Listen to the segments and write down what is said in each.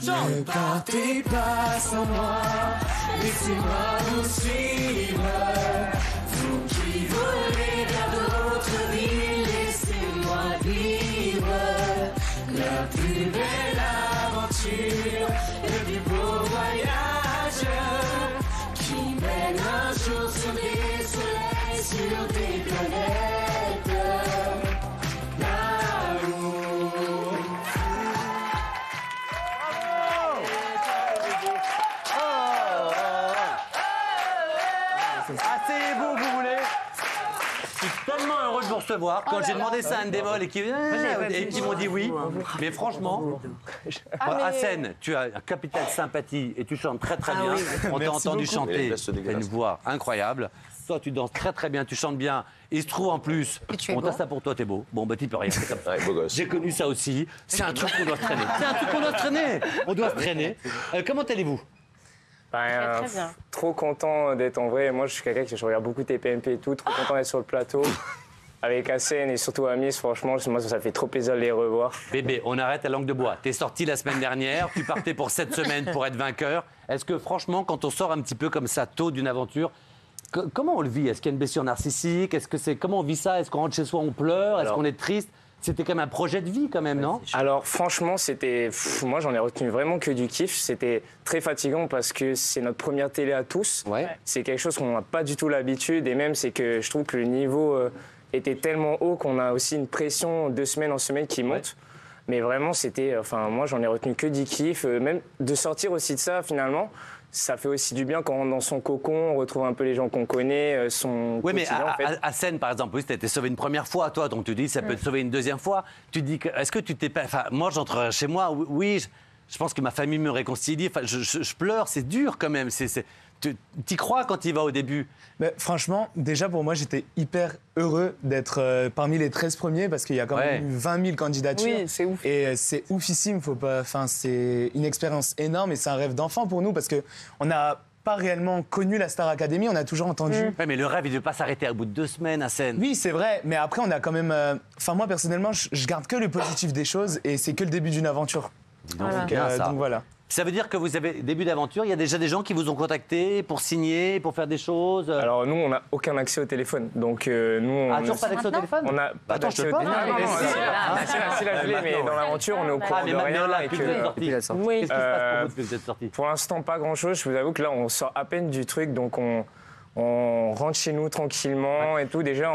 Ne partez pas sans moi, laissez-moi vous suivre. Vous qui volez vers d'autres villes, laissez-moi vivre. La plus belle aventure, le plus beau voyage qui mène un jour sur des soleils, sur des planètes. L'amour. Asseyez-vous, vous voulez. Je suis tellement heureux de vous recevoir. Quand j'ai demandé ça à Endemol et qu'ils m'ont dit oui. Mais franchement, Hassen, tu as un capital sympathie et tu chantes très très bien. On t'a entendu chanter. Tu as une voix incroyable. Toi, tu danses très très bien, tu chantes bien. Il se trouve en plus, on t'a ça pour toi, t'es beau. Bon, bah, tu peux rien. J'ai connu ça aussi. C'est un truc qu'on doit se traîner. C'est un truc qu'on doit se traîner. On doit se traîner. Comment allez-vous? Très bien. Trop content d'être en vrai. Moi, je suis quelqu'un je regarde beaucoup TPMP et tout. Trop content d'être sur le plateau. Avec Hassen et surtout Amis, franchement, moi, ça fait trop plaisir de les revoir. Bébé, on arrête la langue de bois. T'es sorti la semaine dernière, tu partais pour 7 semaines pour être vainqueur. Est-ce que franchement, quand on sort un petit peu comme ça tôt d'une aventure, comment on le vit? Est-ce qu'il y a une blessure narcissique? Comment on vit ça? Est-ce qu'on rentre chez soi, on pleure? Est-ce qu'on est triste? C'était quand même un projet de vie, quand même, non? Alors, franchement, moi, j'en ai retenu vraiment que du kiff. C'était très fatigant parce que c'est notre première télé à tous. Ouais. C'est quelque chose qu'on n'a pas du tout l'habitude. Et même, c'est que je trouve que le niveau était tellement haut qu'on a aussi une pression de semaine en semaine qui monte. Ouais. Mais vraiment, moi, j'en ai retenu que du kiff. Même de sortir aussi de ça, finalement. Ça fait aussi du bien quand on rentre dans son cocon, on retrouve un peu les gens qu'on connaît, son oui, mais quotidien, en fait. à Seine, par exemple, oui, tu as été sauvé une première fois, toi, donc tu dis ça peut te sauver une deuxième fois. Tu dis est-ce que tu t'es pas... Enfin, moi, j'entre chez moi, oui, je pense que ma famille me réconcilie. Enfin, je pleure, c'est dur quand même. T'y crois quand il va au début? Mais franchement, déjà pour moi, j'étais hyper heureux d'être parmi les 13 premiers parce qu'il y a quand même eu 20 000 candidatures. Oui, c'est ouf. Et c'est oufissime, c'est une expérience énorme et c'est un rêve d'enfant pour nous parce qu'on n'a pas réellement connu la Star Academy, on a toujours entendu. Ouais, mais le rêve, il ne veut pas s'arrêter au bout de 2 semaines à Seine. Oui, c'est vrai, mais après, on a quand même... moi, personnellement, je garde que le positif des choses et c'est que le début d'une aventure. Donc voilà. Ça veut dire que vous avez début d'aventure, il y a déjà des gens qui vous ont contacté pour signer, pour faire des choses. Alors nous, on n'a aucun accès au téléphone. Donc nous, toujours pas d'accès au téléphone? On n'a pas d'accès au téléphone. Si la clé, mais dans l'aventure, on est au courant de rien. Qu'est-ce qui se passe pour vous depuis que vous êtes sorti? Pour l'instant, pas grand-chose. Je vous avoue que là, on sort à peine du truc, donc on rentre chez nous tranquillement et tout. Déjà,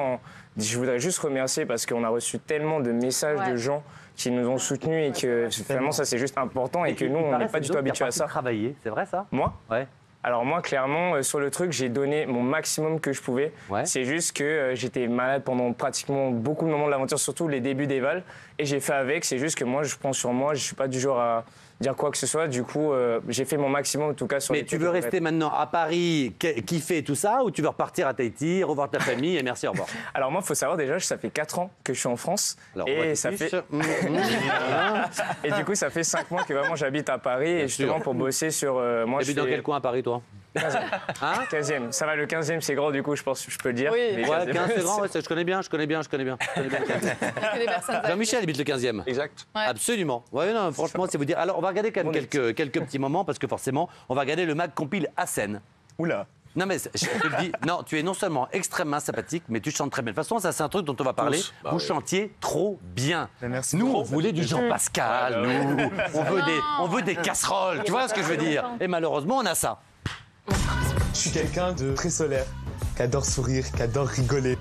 je voudrais juste remercier parce qu'on a reçu tellement de messages de gens qui nous ont soutenus et que finalement ça c'est juste important et que nous on n'est pas du tout habitués à ça. Travailler, c'est vrai ça? Moi? Ouais. Alors moi clairement sur le truc j'ai donné mon maximum que je pouvais. Ouais. C'est juste que j'étais malade pendant pratiquement beaucoup de moments de l'aventure, surtout les débuts d'Eval, et j'ai fait avec. C'est juste que moi je prends sur moi, je suis pas du genre à dire quoi que ce soit. Du coup j'ai fait mon maximum en tout cas sur. Mais tu veux rester maintenant à Paris, kiffer tout ça, ou tu veux repartir à Tahiti, revoir ta famille et merci, au revoir? Alors moi il faut savoir déjà ça fait 4 ans que je suis en France. Alors, et ça fait et du coup ça fait 5 mois que vraiment j'habite à Paris. Bien et justement sûr. Pour bosser sur moi. Tu habites dans quel coin à Paris toi? 15e. Hein 15e. Ça va, le 15e, c'est grand, du coup, je pense que je peux le dire. Oui. Ouais, 15, c'est grand, ouais, je connais bien. Jean-Michel habite le 15e. Exact. Ouais. Absolument. Ouais, non, franchement, c'est vous dire. Alors, on va regarder quand même quelques petits moments, parce que forcément, on va regarder le mag compile Hassen. Oula. Non, mais je te le dis, non, tu es non seulement extrêmement sympathique, mais tu chantes très bien. De toute façon, ça, c'est un truc dont on va parler. Vous chantiez trop bien. Nous, on voulait du Jean-Pascal, nous. On veut des casseroles, tu vois ce que je veux dire? Et malheureusement, on a ça. Je suis quelqu'un de très solaire, qui adore sourire, qui adore rigoler.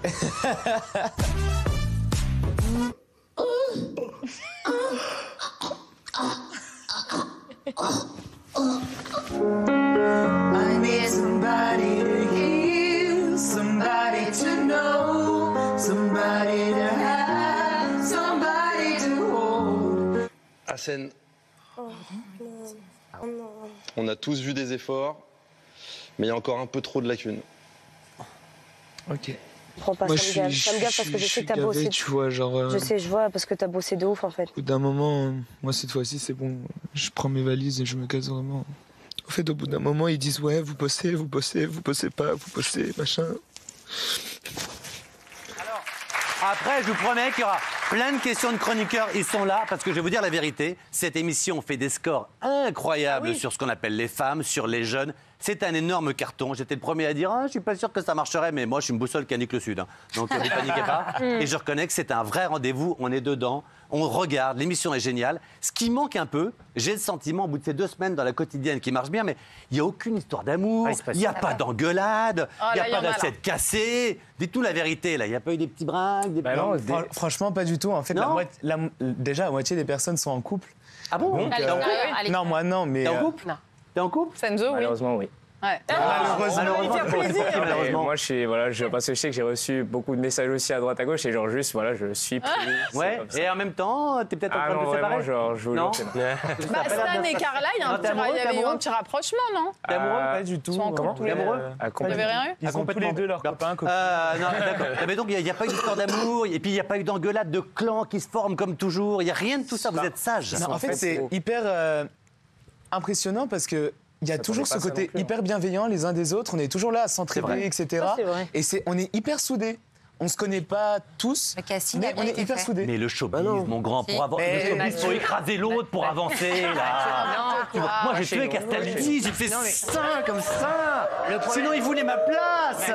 I need somebody to hear, somebody to know, somebody to have, somebody to hold. Hassen, on a tous vu des efforts, mais il y a encore un peu trop de lacunes. Ok. Prends pas, moi, ça me gave parce que je sais que t'as bossé. Tu vois, genre, je vois parce que t'as bossé de ouf en fait. Au bout d'un moment, moi cette fois-ci c'est bon, je prends mes valises et je me casse vraiment. En fait, au bout d'un moment, ils disent ouais, vous bossez pas, vous bossez, machin. Alors, après, je vous promets qu'il y aura Plein de questions de chroniqueurs, ils sont là parce que je vais vous dire la vérité. Cette émission fait des scores incroyables sur ce qu'on appelle les femmes, sur les jeunes. C'est un énorme carton. J'étais le premier à dire je suis pas sûr que ça marcherait, mais moi je suis une boussole qui indique le sud. Donc ne paniquez pas. Et je reconnais que c'est un vrai rendez-vous. On est dedans, on regarde, l'émission est géniale. Ce qui manque un peu, j'ai le sentiment au bout de ces 2 semaines dans la quotidienne qui marche bien, mais il n'y a aucune histoire d'amour, il n'y a pas d'engueulade, il n'y a pas d'assiette cassée. Dites-nous la vérité là, il n'y a pas eu des petits brinques, des petits... Non, franchement, pas du tout. En fait, déjà, la moitié des personnes sont en couple. Ah bon? Non, moi non, mais. T'es en couple? T'es en couple? Senzo, oui. Malheureusement, oui. Ouais. Malheureusement, Et moi, parce que je sais que j'ai reçu beaucoup de messages aussi à droite à gauche et genre juste, voilà, je suis pris. Ouais, et en même temps, t'es peut-être en train de te séparer? Genre, je vous Non. Stan et Carla, il y avait eu un petit rapprochement, non? T'es amoureux? Pas du tout. T'es amoureux? Vous n'avez rien eu? Ils sont tous les deux leurs copains. Non, d'accord. Mais donc, il n'y a pas eu d'histoire d'amour, et puis il n'y a pas eu d'engueulade de clans qui se forment comme toujours. Il n'y a rien de tout ça, vous êtes sages. Non, en fait, c'est hyper impressionnant parce que. Il y a toujours ce côté hyper bienveillant les uns des autres. On est toujours là à s'entraider, etc. Ça, c'est vrai. Et on est hyper soudés. On se connaît pas tous, mais on est hyper soudés. Mais le showbiz, mon grand, pour avancer, le showbiz, faut écraser l'autre pour avancer, là. Moi, j'ai tué Castaldi, j'ai fait ça, comme ça. Sinon, il voulait ma place.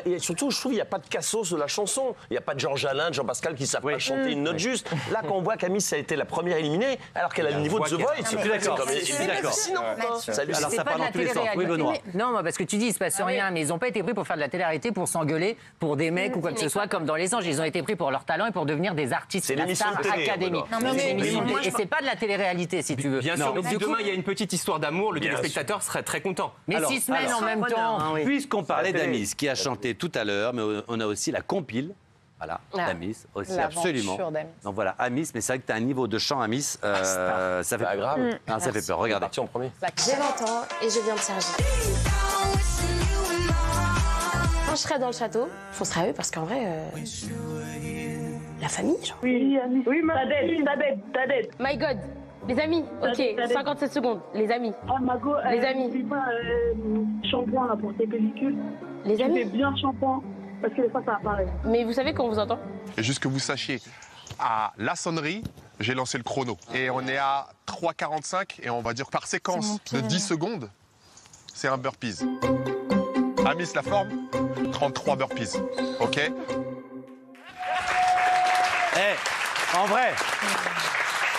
Et surtout, je trouve qu'il n'y a pas de cassos de la chanson. Il n'y a pas de Georges Alain, de Jean-Pascal qui ne savent pas chanter une note juste. Là, quand on voit qu'Amis a été la première éliminée, alors qu'elle a le niveau de The Voice, Je suis d'accord. Alors, ça part dans tous les sens. Oui, Benoît. Non, parce que tu dis, il se passe rien, mais ils n'ont pas été pris pour faire de la télé-réalité, pour s'engueuler, pour des mecs ou quoi que ce soit, comme dans Les Anges. Ils ont été pris pour leur talent et pour devenir des artistes. C'est la l'émission Star de télé, Academy. Et c'est pas de la télé-réalité, si tu veux. Bien sûr, mais si demain il y a une petite histoire d'amour, le téléspectateur serait très content. Mais 6 semaines en même temps. Puisqu'on parlait d'Amis, qui a chanté tout à l'heure, mais on a aussi la compile. Voilà, d'Amis aussi, absolument. Donc voilà, Amis, mais c'est vrai que tu as un niveau de chant Amis, ça fait pas grave. Ça fait peur, regardez. Parti en premier. J'ai 20 ans et je viens de Cergy. Quand je serai dans le château, je penserai à eux parce qu'en vrai, la famille, genre. Oui, Tadette. My God, les amis, ok, 57 secondes, les amis. Ah, Mago, Les amis. n'oublie pas shampoing là, pour tes pellicules. Les Tu fais amis. bien shampoing, parce que des fois ça apparaît. Mais vous savez qu'on vous entend? Et juste que vous sachiez, à la sonnerie, j'ai lancé le chrono. Et on est à 3,45 et on va dire par séquence de 10 secondes, c'est un burpees. Amis la forme, 33 burpees. OK? En vrai,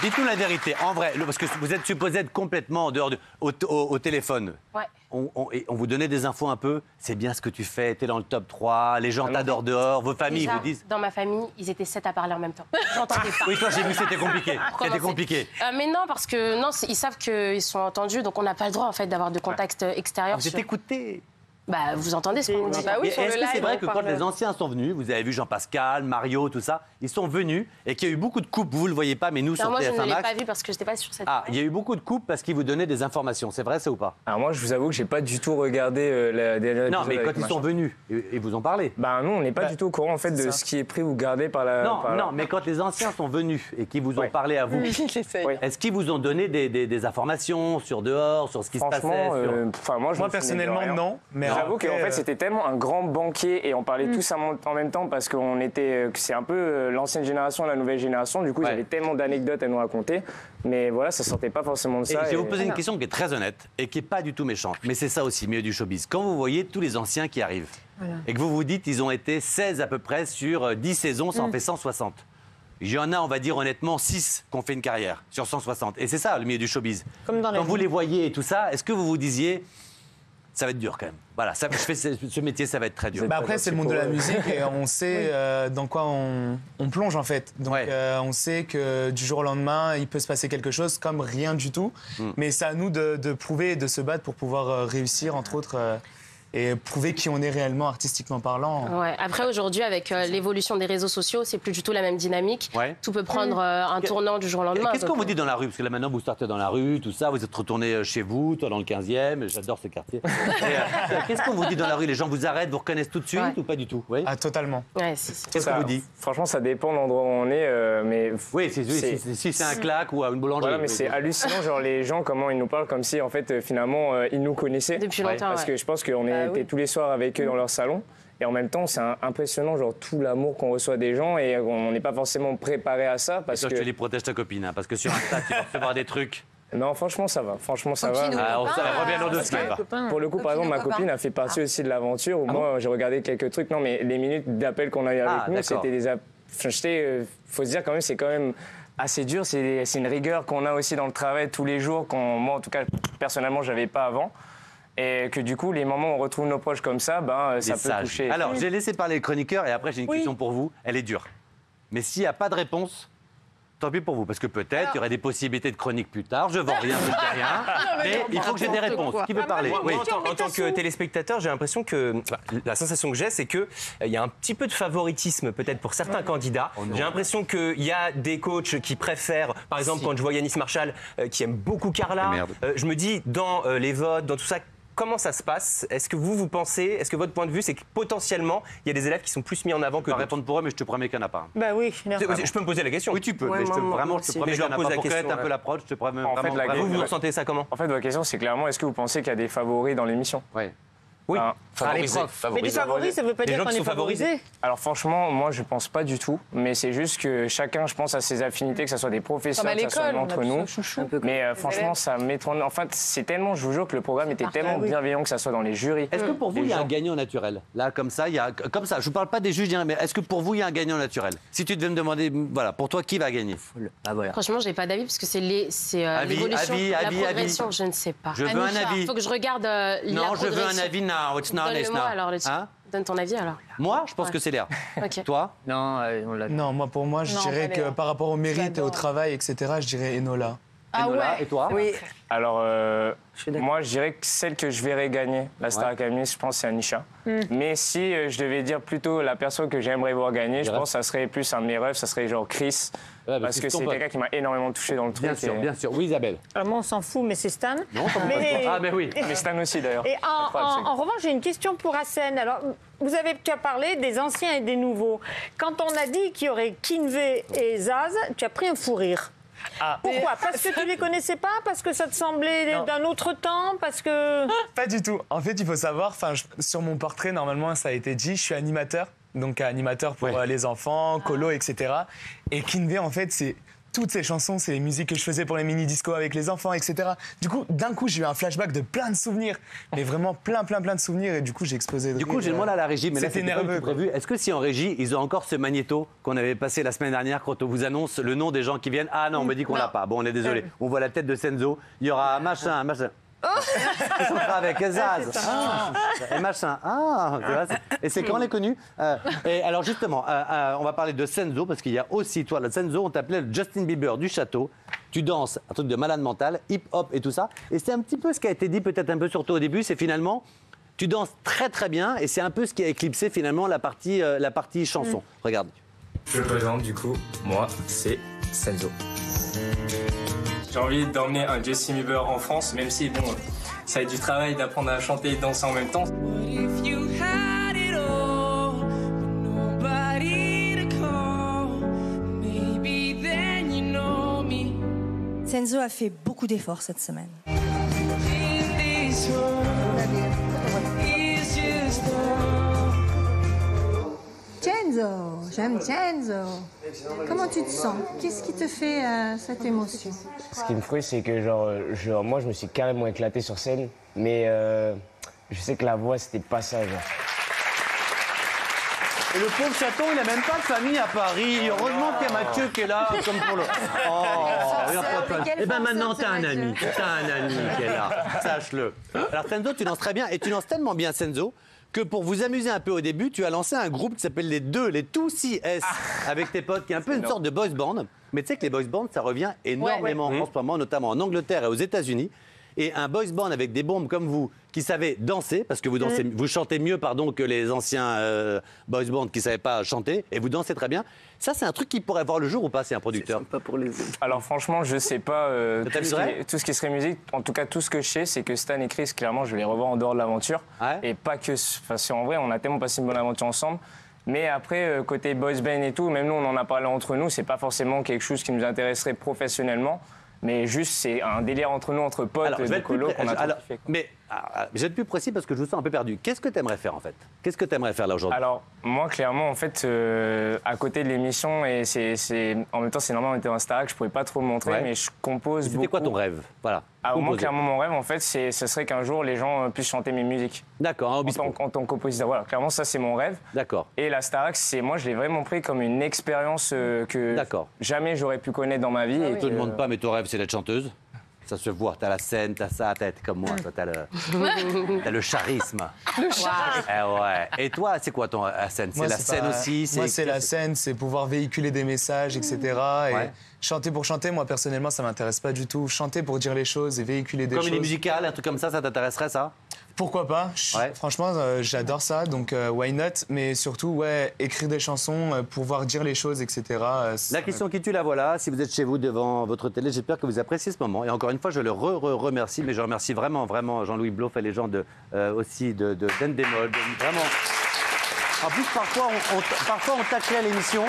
dites-nous la vérité, en vrai, parce que vous êtes supposé être complètement en dehors au téléphone. Ouais. On vous donnait des infos un peu, c'est bien ce que tu fais, t'es dans le top 3, les gens t'adorent dehors, vos familles Déjà, vous disent... dans ma famille, ils étaient 7 à parler en même temps. J'entendais pas. Oui, toi j'ai vu, c'était compliqué. C'était compliqué. Mais non, parce que non, ils savent qu'ils sont entendus, donc on n'a pas le droit en fait d'avoir de contact extérieur. Vous êtes écoutés. Bah, vous entendez ce qu'on dit. Bah oui, Mais sur le est-ce que live, c'est vrai on que quand parle. les anciens sont venus, vous avez vu Jean-Pascal, Mario, tout ça, ils sont venus et qu'il y a eu beaucoup de coupes, vous ne le voyez pas, mais nous Non, sur moi, je ne TF1 l'ai Max... pas vu parce que je n'étais pas sur cette. Ah, il y a eu beaucoup de coupes parce qu'ils vous donnaient des informations, c'est vrai, c'est ou pas? Alors moi, je vous avoue que j'ai pas du tout regardé la dernière Non, épisode mais quand avec ils sont Machin. venus, ils vous ont parlé. Bah non, on n'est pas du tout au courant en fait de ce qui est pris ou gardé par la. Non, mais quand les anciens sont venus et qu'ils vous ont parlé à vous, est-ce qu'ils vous ont donné des informations sur dehors, sur ce qui se passait Franchement, moi personnellement, non. Mais j'avoue après, qu'en fait, c'était tellement un grand banquier et on parlait tous en même temps parce qu'on était. C'est un peu l'ancienne génération et la nouvelle génération. Du coup, ils avaient tellement d'anecdotes à nous raconter. Mais voilà, ça sortait pas forcément de ça. Je vais vous poser une question qui est très honnête et qui n'est pas du tout méchante. Mais c'est ça aussi, milieu du showbiz. Quand vous voyez tous les anciens qui arrivent et que vous vous dites ils ont été 16 à peu près sur 10 saisons, ça en fait 160. Il y en a, on va dire honnêtement, 6 qui ont fait une carrière sur 160. Et c'est ça, le milieu du showbiz. Comme dans la Quand vie. vous les voyez et tout ça, est-ce que vous vous disiez ça va être dur quand même? Voilà, je fais ce métier, ça va être très dur. Bah après, c'est le monde de la musique et on sait dans quoi on plonge en fait. Donc on sait que du jour au lendemain, il peut se passer quelque chose comme rien du tout. Mais c'est à nous de prouver et de se battre pour pouvoir réussir, entre autres, et prouver qui on est réellement artistiquement parlant. Ouais. Après, aujourd'hui, avec l'évolution des réseaux sociaux, c'est plus du tout la même dynamique. Tout peut prendre un tournant du jour au lendemain. Qu'est-ce qu'on vous dit dans la rue? Parce que là, maintenant, vous sortez dans la rue, tout ça, vous êtes retourné chez vous, toi dans le 15e, j'adore ce quartier. Qu'est-ce qu'on vous dit dans la rue? Les gens vous arrêtent, vous reconnaissent tout de suite ou pas du tout? Ah, totalement. Qu'est-ce qu'on vous dit? Franchement, ça dépend de l'endroit où on est. Mais oui, si c'est un claque ou à une boulangerie. Voilà, mais c'est hallucinant, genre les gens, comment ils nous parlent comme si, en fait, finalement, ils nous connaissaient. Depuis longtemps, Parce que je pense qu'on était tous les soirs avec eux dans leur salon. Et en même temps, c'est impressionnant, genre tout l'amour qu'on reçoit des gens et on n'est pas forcément préparé à ça. Parce que tu les protèges ta copine, hein, parce que sur Insta, tu vas recevoir des trucs. Non, franchement, ça va. Franchement, ça va. On revient dans 2 semaines. Pour le coup, par exemple, ma copine a fait partie aussi de l'aventure où moi, j'ai regardé quelques trucs. Non, mais les minutes d'appel qu'on a eu avec nous, c'était des... faut se dire quand même, c'est quand même assez dur. C'est une rigueur qu'on a aussi dans le travail tous les jours, moi, en tout cas, personnellement, je n'avais pas avant. Et que du coup, les moments où on retrouve nos proches comme ça, ça peut toucher. Alors, j'ai laissé parler les chroniqueurs et après, j'ai une question pour vous. Elle est dure. Mais s'il n'y a pas de réponse, tant pis pour vous. Parce que peut-être, il y aurait des possibilités de chronique plus tard. Je vends rien, je ne fais rien. Mais il faut que j'ai des réponses. Qui veut parler? Moi, en tant que téléspectateur, j'ai l'impression que... la sensation que j'ai, c'est qu'il y a un petit peu de favoritisme peut-être pour certains candidats. J'ai l'impression qu'il y a des coachs qui préfèrent... Par exemple, quand je vois Yanis Marshall, qui aime beaucoup Carla, je me dis, dans les votes, dans tout ça... Comment ça se passe? Est-ce que vous pensez, est-ce que votre point de vue, c'est que potentiellement, il y a des élèves qui sont plus mis en avant que d'autres? Je vais répondre pour eux, mais je te promets qu'il n'y en a pas. Bah oui. Je peux me poser la question? Oui, tu peux. Mais je te promets qu'il n'y en a pas. Pour connaître un peu l'approche, je te promets vraiment. Vous ressentez ça comment? En fait, votre question, c'est clairement, est-ce que vous pensez qu'il y a des favoris dans l'émission? Oui. Mais des favoris, ça ne veut pas dire qu'on est favorisé. Alors franchement, moi je pense pas du tout, mais c'est juste que chacun, je pense, a ses affinités, que ce soit des professeurs, que ce soit entre nous. Mais franchement, ça m'étonne. En fait, c'est tellement, je vous jure, que le programme était tellement bienveillant, que ça soit dans les jurys. Est-ce que pour vous, il y a un gagnant naturel? Là, comme ça, je vous parle pas des juges, mais est-ce que pour vous, il y a un gagnant naturel? Si tu devais me demander, voilà, pour toi, qui va gagner? Franchement, j'ai pas d'avis parce que c'est l'évolution, la progression, je ne sais pas. Je veux un avis. Il faut que je regarde Non, je veux un avis now. It's not, it's not. Alors, donne ton avis alors. Moi, je pense que c'est Léa. Toi? Non, pour moi, je dirais que par rapport au mérite et au travail, etc., je dirais Enola. Enola, et toi? Oui. Alors, moi, je dirais que celle que je verrais gagner, la Star Academy, je pense c'est Anisha. Mais si je devais dire plutôt la personne que j'aimerais voir gagner, je pense que ça serait plus un de mes rêves, ça serait genre Chris. Parce que c'est quelqu'un qui m'a énormément touché dans le truc. Bien sûr. Oui, Isabelle. Moi, on s'en fout, mais c'est Stan. Non, mais oui. Mais Stan aussi, d'ailleurs. Et en revanche, j'ai une question pour Hassen. Alors, tu as parlé des anciens et des nouveaux. Quand on a dit qu'il y aurait Kinvey et Zaz, tu as pris un fou rire. Pourquoi? Parce que tu les connaissais pas? Parce que ça te semblait d'un autre temps? Parce que... Pas du tout. En fait, il faut savoir, sur mon portrait, normalement, ça a été dit, je suis animateur. Donc animateur pour les enfants, colo, etc. Et Kinvey, en fait, c'est toutes ces chansons, c'est les musiques que je faisais pour les mini-discos avec les enfants, etc. Du coup, d'un coup, j'ai eu un flashback de plein de souvenirs. Mais vraiment plein de souvenirs. Et du coup, j'ai explosé. Du coup, j'ai demandé à la régie, mais là, c'était nerveux. Prévu. Est-ce que si en régie, ils ont encore ce magnéto qu'on avait passé la semaine dernière quand on vous annonce le nom des gens qui viennent? Ah non, on me dit qu'on l'a pas. Bon, on est désolé. On voit la tête de Senzo. Il y aura machin. Ils sont avec Zaz. Et machin. Et c'est quand on les connu. Et alors justement, on va parler de Senzo parce qu'il y a aussi, toi, le Senzo, on t'appelait le Justin Bieber du château. Tu danses, un truc de malade mental, hip-hop et tout ça. Et c'est un petit peu ce qui a été dit peut-être un peu surtout au début, c'est finalement, tu danses très très bien et c'est un peu ce qui a éclipsé finalement la partie chanson. Regarde. Je le présente du coup, moi, c'est Senzo. J'ai envie d'emmener un Justin Bieber en France, même si, bon, ça a été du travail d'apprendre à chanter et danser en même temps. Senzo a fait beaucoup d'efforts cette semaine. Senzo, j'aime Senzo. Comment tu te sens? Qu'est-ce qui te fait cette émotion? Ce qui me frustre, c'est que moi, je me suis carrément éclaté sur scène, mais je sais que la voix, c'était pas ça. Et le pauvre chaton, il n'a même pas de famille à Paris. Heureusement qu'il y a Mathieu qui est là, comme pour le... Eh ben maintenant, t'as un ami. T'as un ami qui est là. Sache-le. Alors, Senzo, tu danses très bien. Et tu danses tellement bien, Senzo, que pour vous amuser un peu au début, tu as lancé un groupe qui s'appelle les 2CS avec tes potes, qui est un peu une sorte de boys band. Mais tu sais que les boys bands, ça revient énormément en ce moment, notamment en Angleterre et aux États-Unis. Et un boys band avec des bombes comme vous, qui savaient danser, parce que vous chantez mieux que les anciens boys bands qui ne savaient pas chanter, et vous dansez très bien. Ça, c'est un truc qui pourrait voir le jour ou pas, c'est un producteur? Pas pour les... Alors franchement, je sais pas tout ce qui serait musique. En tout cas, tout ce que je sais, c'est que Stan et Chris, clairement, je vais les revoir en dehors de l'aventure. Et pas que... Enfin, en vrai, on a tellement passé une bonne aventure ensemble. Mais après, côté boys band et tout, même nous, on en a parlé entre nous, c'est pas forcément quelque chose qui nous intéresserait professionnellement. Mais juste, c'est un délire entre nous, entre potes, de colo qu'on a trop kiffé. Mais je vais être plus précis parce que je vous sens un peu perdu. Qu'est-ce que tu aimerais faire en fait? Qu'est-ce que tu aimerais faire là aujourd'hui? Alors, moi, clairement, en fait, à côté de l'émission, et en même temps, c'est normal, on était en Starac, je pouvais pas trop le montrer, mais je compose beaucoup. C'était quoi ton rêve? Voilà. Alors, moi, clairement, mon rêve, en fait, ce serait qu'un jour, les gens puissent chanter mes musiques. D'accord, en tant que compositeur. Voilà, clairement, ça, c'est mon rêve. D'accord. Et la Starac, moi, je l'ai vraiment pris comme une expérience que jamais j'aurais pu connaître dans ma vie. Je ne te demande pas, mais ton rêve, c'est d'être chanteuse? Ça se voit, t'as la scène, t'as ça, t'es comme moi, toi, t'as le charisme. Le charisme. Ouais. Et toi, c'est quoi ton scène? C'est la scène aussi? Moi, c'est la scène, c'est pouvoir véhiculer des messages, etc. Et chanter pour chanter, moi, personnellement, ça m'intéresse pas du tout. Chanter pour dire les choses et véhiculer des choses. Comédie musicale, un truc comme ça t'intéresserait, ça? Pourquoi pas? Franchement, j'adore ça, donc why not? Mais surtout, écrire des chansons, pouvoir dire les choses, etc. La question qui tue, la voilà. Si vous êtes chez vous devant votre télé, j'espère que vous appréciez ce moment. Et encore une fois, je le remercie, mais je remercie vraiment Jean-Louis Bloff et les gens aussi d'Endemol. Vraiment. En plus, parfois, on taclait à l'émission.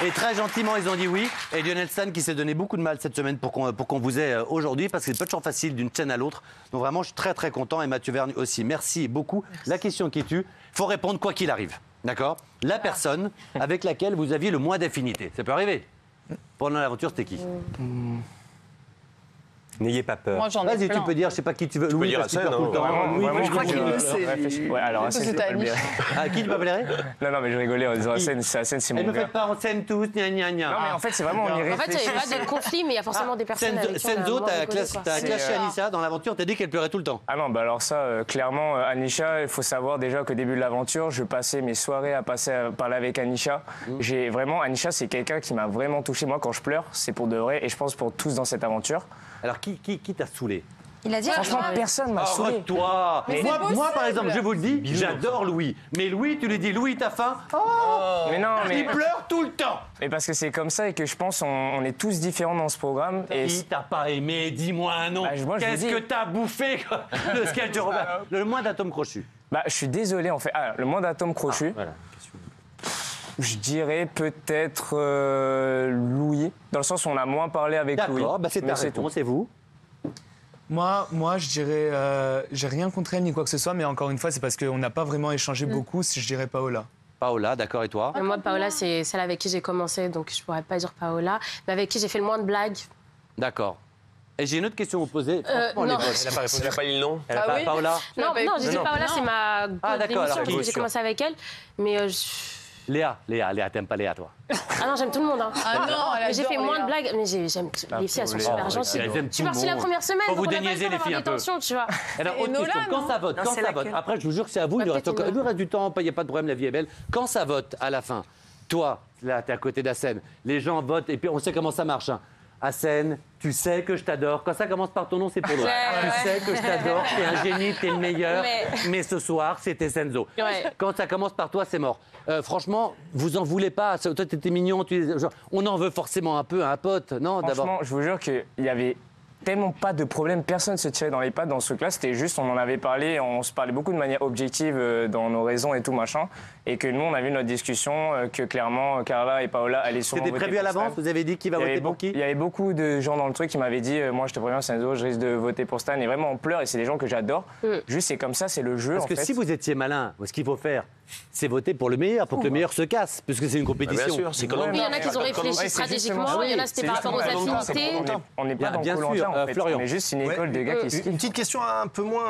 Et très gentiment, ils ont dit oui. Et Lionel San qui s'est donné beaucoup de mal cette semaine pour qu'on vous ait aujourd'hui, parce que c'est pas toujours facile d'une chaîne à l'autre. Donc vraiment, je suis très très content. Et Mathieu Vergne aussi. Merci beaucoup. La question qui tue, il faut répondre quoi qu'il arrive. D'accord? La personne avec laquelle vous aviez le moins d'affinité. Ça peut arriver. Pendant l'aventure, c'était qui? N'ayez pas peur. Moi, j'en ai Vas-y, plein. tu peux dire, je sais pas qui tu veux. Tu peux dire parce qu'il Hassen, pleure tout le temps. Vraiment, je crois qu'il le sait. Ouais, alors Hassen, je peux pas le dire. Ah, qui tu peux blairer? Non, mais je rigolais en disant Hassen, c'est mon Elle ne gars. fait pas en scène tous, gna gna gna. Non, mais en fait, c'est vraiment, on y En fait, il réfléchit. n'y avait pas de conflit, mais il y a forcément des personnes avec qui on a Senzo, moins t'as rigolé, quoi. clashé Anissa dans l'aventure, t'as dit qu'elle pleurait tout le temps. Ah non, bah alors ça, clairement, Anisha, il faut savoir déjà qu'au début de l'aventure, je passais mes soirées à parler avec Anisha. Anisha, c'est quelqu'un qui m'a vraiment touché. Moi, quand je pleure, c'est pour de vrai, et je pense pour tous dans cette aventure. Alors, qui t'a saoulé? Il a dit Franchement, personne m'a saoulé. Toi. Moi, par exemple, je vous le dis, j'adore Louis. Mais Louis, tu lui dis, Louis, t'as faim? Mais non, mais... Il pleure tout le temps. Mais parce que c'est comme ça et que je pense on est tous différents dans ce programme. Et Qui t'a pas aimé? Dis-moi un nom. Qu'est-ce que t'as bouffé de ce qu'elle te regarde? Le moins d'atomes crochus. Bah, je suis désolé, en fait. Le moins d'atomes crochus. Voilà. Je dirais peut-être Louis, dans le sens où on a moins parlé avec Louis. D'accord, c'est ta réponse, c'est vous? Moi, je dirais, j'ai rien contre elle ni quoi que ce soit, mais encore une fois, c'est parce qu'on n'a pas vraiment échangé beaucoup, si je dirais Paola. Paola, d'accord, et toi? Moi, Paola, c'est celle avec qui j'ai commencé, donc je pourrais pas dire Paola, mais avec qui j'ai fait le moins de blagues. D'accord. Et j'ai une autre question à vous poser. Non. Elle n'a pas répondu. Elle n'a pas dit le nom. Elle a pas Paola? Non, j'ai dit Paola, c'est ma émission, donc j'ai commencé avec elle, mais... Léa, t'aimes pas Léa, toi? Ah non, j'aime tout le monde. Hein. Ah non, mais j'ai fait moins de blagues, mais j'aime les filles, elles sont super gentilles. Je suis partie la première semaine, faut vous donc on a pas déniaiser le temps les filles un d'avoir peu. des tensions, tu vois. Alors, autre question, quand ça vote, après je vous jure que c'est à vous, il nous reste du temps, il n'y a pas de problème, la vie est belle. Quand ça vote à la fin, toi, là, t'es à côté d'Hassen, les gens votent et puis on sait comment ça marche. Hein. Hassen, tu sais que je t'adore. Quand ça commence par ton nom, c'est pour toi. Tu sais que je t'adore, t'es un génie, t'es le meilleur. Mais ce soir, c'était Senzo. Quand ça commence par toi, c'est mort. Franchement, vous en voulez pas. Toi, t'étais mignon. On en veut forcément un peu à un pote, non? Franchement, je vous jure qu'il y avait tellement pas de problème, personne ne se tirait dans les pattes dans ce truc-là. C'était juste, on en avait parlé, on se parlait beaucoup de manière objective dans nos raisons et tout machin. Et que nous, on a vu notre discussion, que clairement, Carla et Paola allaient sûrement voter. C'était prévu à l'avance? Vous avez dit qui va voter pour qui? Il y avait beaucoup de gens dans le truc qui m'avaient dit, moi je te préviens, Senzo, je risque de voter pour Stan. Et vraiment, on pleure et c'est des gens que j'adore. Juste, c'est comme ça, c'est le jeu. Parce que si vous étiez malin, ce qu'il faut faire, c'est voter pour le meilleur, pour que le meilleur se casse, puisque c'est une compétition. Bien sûr, c'est comme il y en a qui ont réfléchi stratégiquement, il y en a c'était par rapport aux affinités. On n'est pas dans Koh-Lanta, en fait. Florian. On est juste une école de gars qui se Une petite question un peu moins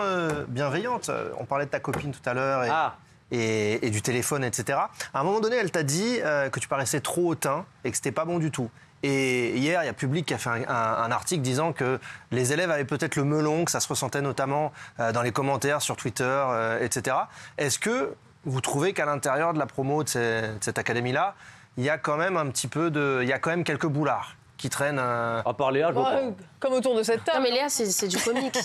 bienveillante. On parlait de ta copine tout à l'heure et du téléphone, etc. À un moment donné, elle t'a dit que tu paraissais trop hautain et que c'était pas bon du tout. Et hier, il y a Public qui a fait un article disant que les élèves avaient peut-être le melon, que ça se ressentait notamment dans les commentaires sur Twitter, etc. Est-ce que vous trouvez qu'à l'intérieur de la promo de cette académie-là, il y a quand même un petit peu il y a quand même quelques boulards qui traînent. À part Léa, je vois pas. Comme autour de cette table. Non, mais Léa, c'est du comique.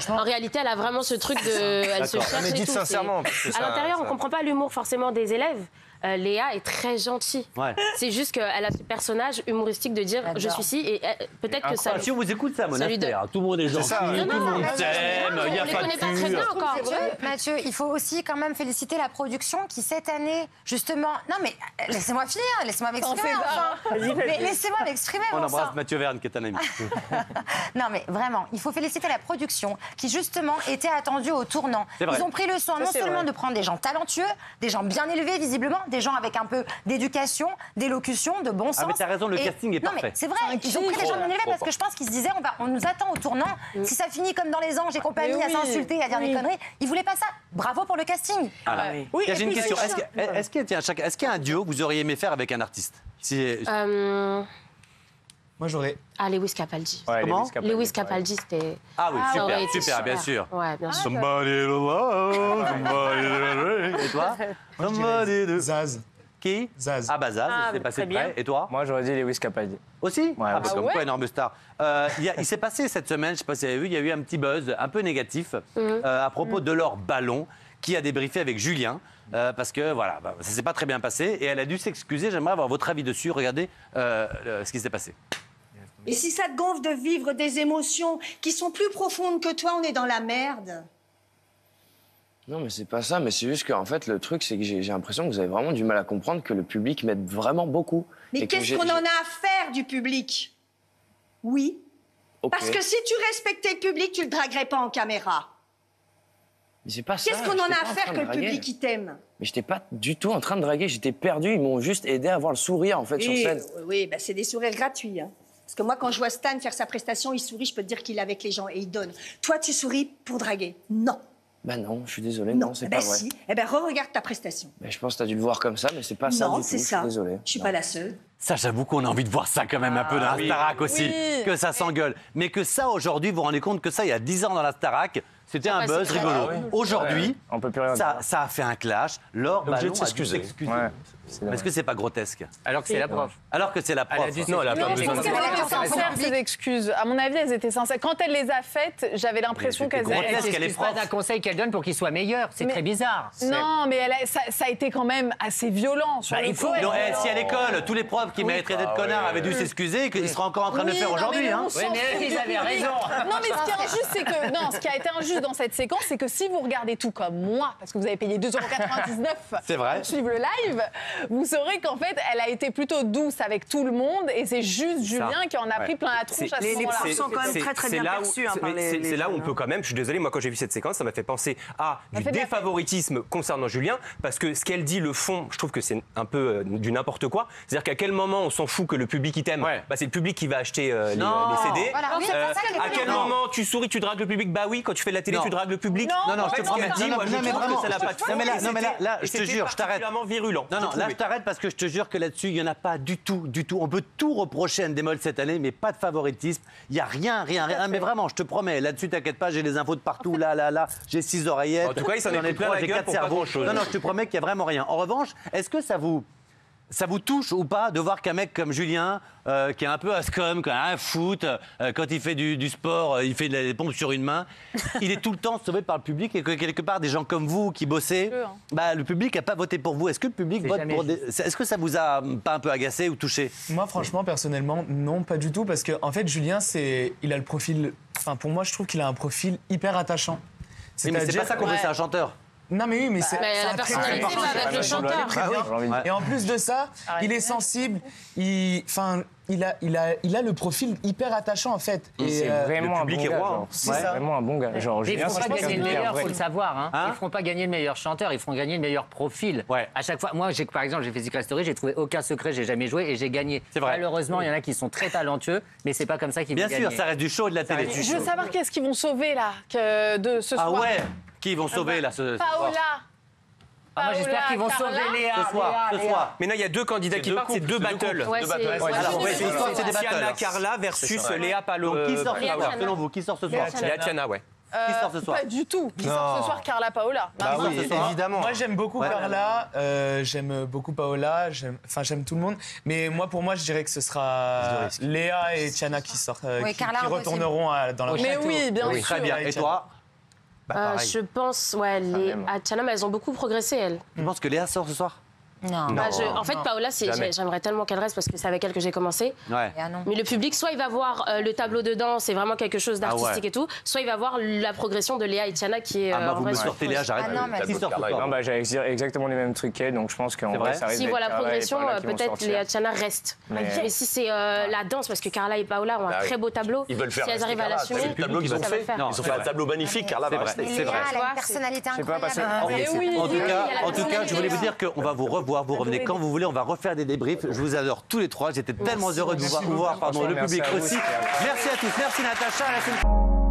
En réalité, elle a vraiment ce truc de. Elle se cherche. Mais dites sincèrement. À l'intérieur, on ne comprend pas l'humour forcément des élèves. Léa est très gentille. Ouais. C'est juste qu'elle a ce personnage humoristique de dire je suis ci et peut-être que ça. Si on vous écoute ça, Monastère, tout le monde est gentil, tout le monde t'aime, il n'y a pas de pur. Mathieu, il faut aussi quand même féliciter la production qui cette année, justement... Non mais laissez-moi finir, laissez-moi m'exprimer enfin. Mais laissez-moi m'exprimer. On embrasse Mathieu Verne qui est un ami. Non mais vraiment, il faut féliciter la production qui justement était attendue au tournant. Ils ont pris le soin non seulement de prendre des gens talentueux, des gens bien élevés visiblement, des gens avec un peu d'éducation, d'élocution, de bon sens. Ah mais t'as raison, le casting est non, parfait. Mais c'est vrai, ils ont pris des gens bien élevés parce que je pense qu'ils se disaient on nous attend au tournant. Si ça finit comme dans Les Anges et compagnie, à s'insulter, à dire des conneries, ils voulaient pas ça. Bravo pour le casting. J'ai une question. Est-ce qu'il y a un duo que vous auriez aimé faire avec un artiste? Moi, j'aurais... Ah, Lewis Capaldi. Ouais, comment Lewis Capaldi, c'était... Ah oui, super, bien sûr. Ouais, bien sûr. Somebody to love, somebody to... Et toi? Somebody to... Zaz. Qui? Zaz. Ah bah Zaz, c'est passé de près. Et toi? Moi, j'aurais dit Lewis Capaldi. Aussi? Ouais, Comme quoi, énorme star. Il s'est passé cette semaine, je ne sais pas si vous avez vu, il y a eu un petit buzz un peu négatif à propos de leur ballon qui a débriefé avec Julien. Parce que voilà, ça s'est pas très bien passé et elle a dû s'excuser. J'aimerais avoir votre avis dessus. Regardez ce qui s'est passé. Et si ça te gonfle de vivre des émotions qui sont plus profondes que toi, on est dans la merde. Non, mais c'est pas ça. Mais c'est juste qu'en fait, le truc, c'est que j'ai l'impression que vous avez vraiment du mal à comprendre que le public m'aide vraiment beaucoup. Mais qu'est-ce qu'on en a à faire du public? Oui. Okay. Parce que si tu respectais le public, tu le draguerais pas en caméra. Mais c'est pas ça. Qu'est-ce qu'on en a à faire que le public, il t'aime? Mais j'étais pas du tout en train de draguer. J'étais perdu. Ils m'ont juste aidé à avoir le sourire, en fait, sur scène. Oui, bah, c'est des sourires gratuits. Hein. Parce que moi, quand je vois Stan faire sa prestation, il sourit, je peux te dire qu'il est avec les gens et il donne. Toi, tu souris pour draguer? Non. Bah non, je suis désolé, non, c'est pas vrai. Si. Eh ben, re-regarde ta prestation. Bah, je pense que t'as dû le voir comme ça, mais c'est pas ça du tout. Non, c'est ça. Je suis désolé. Je suis pas la seule. Ça, j'avoue qu'on a envie de voir ça quand même un peu dans la Starac aussi, que ça s'engueule. Mais que ça, aujourd'hui, vous vous rendez compte que ça, il y a 10 ans dans la Starac, c'était un buzz rigolo. Aujourd'hui, ça a fait un clash. Laure Ballon a dû s'excuser. Est-ce que c'est pas grotesque? Alors que c'est la prof. Alors que c'est la prof. Non, elle a pas besoin de ça. Elles étaient sincères, ces excuses. À mon avis, elles étaient sincères. Quand elle les a faites, j'avais l'impression qu'elles étaient... Elle s'excuse pas d'un conseil qu'elle donne pour qu'il soit meilleur. C'est très bizarre. Non, mais ça a été quand même assez violent. Si à l'école, tous les profs qui mériteraient d'être connards avaient dû s'excuser, ils seraient encore en train de le faire aujourd'hui. Oui, mais ils avaient raison. Non, mais ce qui est injuste, c'est que... Non, ce qui a été injuste dans cette séquence, c'est que si vous regardez tout comme moi, parce que vous avez payé 2,99 € pour suivre le live, vous saurez qu'en fait, elle a été plutôt douce avec tout le monde et c'est juste Julien qui en a pris plein la tronche à ce moment-là. Les sont quand même très très bien perçus par les... C'est là où on peut quand même, je suis désolé, moi quand j'ai vu cette séquence, ça m'a fait penser à du défavoritisme concernant Julien, parce que ce qu'elle dit, le fond, je trouve que c'est un peu du n'importe quoi. C'est-à-dire qu'à quel moment on s'en fout que le public il t'aime, c'est le public qui va acheter les CD. À quel moment tu souris, tu dragues le public? Bah oui, quand tu fais de la télé, tu dragues le public. Non, je te promets. Non, mais là, je te jure, je t'arrête. Virulent. Non, là, je t'arrête parce que je te jure que là-dessus, il n'y en a pas du tout. On peut tout reprocher à Endemol cette année, mais pas de favoritisme. Il n'y a rien. Mais vraiment, je te promets, là-dessus, t'inquiète pas, j'ai les infos de partout, là. J'ai 6 oreillettes. En tout cas, il s'en est plein la gueule pour pas grand-chose. Non, je te promets qu'il n'y a vraiment rien. En revanche, est-ce que ça vous touche ou pas de voir qu'un mec comme Julien, qui est un peu ascom, qui a un foot, quand il fait du sport, il fait des pompes sur une main, il est tout le temps sauvé par le public et que quelque part, des gens comme vous qui bossez, le public n'a pas voté pour vous. Est-ce que le public vote pour Est-ce que ça vous a pas un peu agacé ou touché? Moi, franchement, personnellement, non, pas du tout. Parce qu'en fait, Julien, il a le profil... Enfin, pour moi, je trouve qu'il a un profil hyper attachant. Oui, mais c'est pas ça qu'on veut, c'est un chanteur. Non mais oui, mais c'est la personnalité va avec le chanteur. Et en plus de ça, il est sensible, il a le profil hyper attachant en fait. C'est vraiment le public est roi. C'est vraiment un bon gars. Genre, ils ne feront pas gagner le meilleur, il faut le savoir. Ils ne feront pas gagner le meilleur chanteur, ils feront gagner le meilleur profil. À chaque fois, moi, par exemple, j'ai fait Secret Story, j'ai trouvé aucun secret, j'ai jamais joué et j'ai gagné. Malheureusement, il y en a qui sont très talentueux, mais c'est pas comme ça qu'ils vont gagner. Bien sûr, ça reste du show et de la télé. Je veux savoir qu'est-ce qu'ils vont sauver là de ce soir. Ah ouais. Qui vont sauver là ce Paola. Moi j'espère qu'ils vont sauver Léa. Ce soir. Mais non, il y a deux candidats qui partent, c'est deux battles. C'est des battles. Tiana Carla versus Léa Palo. Qui sort ce soir selon vous? Qui sort ce soir? Léa Tiana, ouais. Qui sort ce soir? Pas du tout. Qui sort ce soir? Carla Paola. Bah oui, évidemment. Moi j'aime beaucoup Carla, j'aime beaucoup Paola, j'aime tout le monde. Mais pour moi, je dirais que ce sera Léa et Tiana qui sortent, qui retourneront dans la Mais oui, bien sûr. Très bien. Et toi? Je pense, Tiana, elles ont beaucoup progressé, elles. Tu penses que Léa sort ce soir? Non. En fait, Paola, j'aimerais tellement qu'elle reste parce que c'est avec elle que j'ai commencé. Ouais. Mais le public, soit il va voir le tableau de danse, c'est vraiment quelque chose d'artistique et tout, soit il va voir la progression de Léa et Tiana qui est. Vous me sortez Léa, j'arrête. J'avais exactement les mêmes trucs qu'elle, donc je pense qu'en vrai, ça risque si d'être voit la Carla et progression, Paola qui vont peut-être sortir. Léa et Tiana restent. Mais si c'est la danse, parce que Carla et Paola ont un très beau tableau, Ils veulent faire si elles arrivent à l'assumer, le tableau qu'ils ont fait. Ils ont fait un tableau magnifique, Carla va rester. C'est vrai. Elle a une personnalité incroyable. En tout cas, je voulais vous dire qu'on va vous revoir, vous revenez quand vous voulez, on va refaire des débriefs. Je vous adore tous les trois, j'étais tellement heureux de vous voir, le public aussi. Merci à tous, merci Natacha. À la semaine...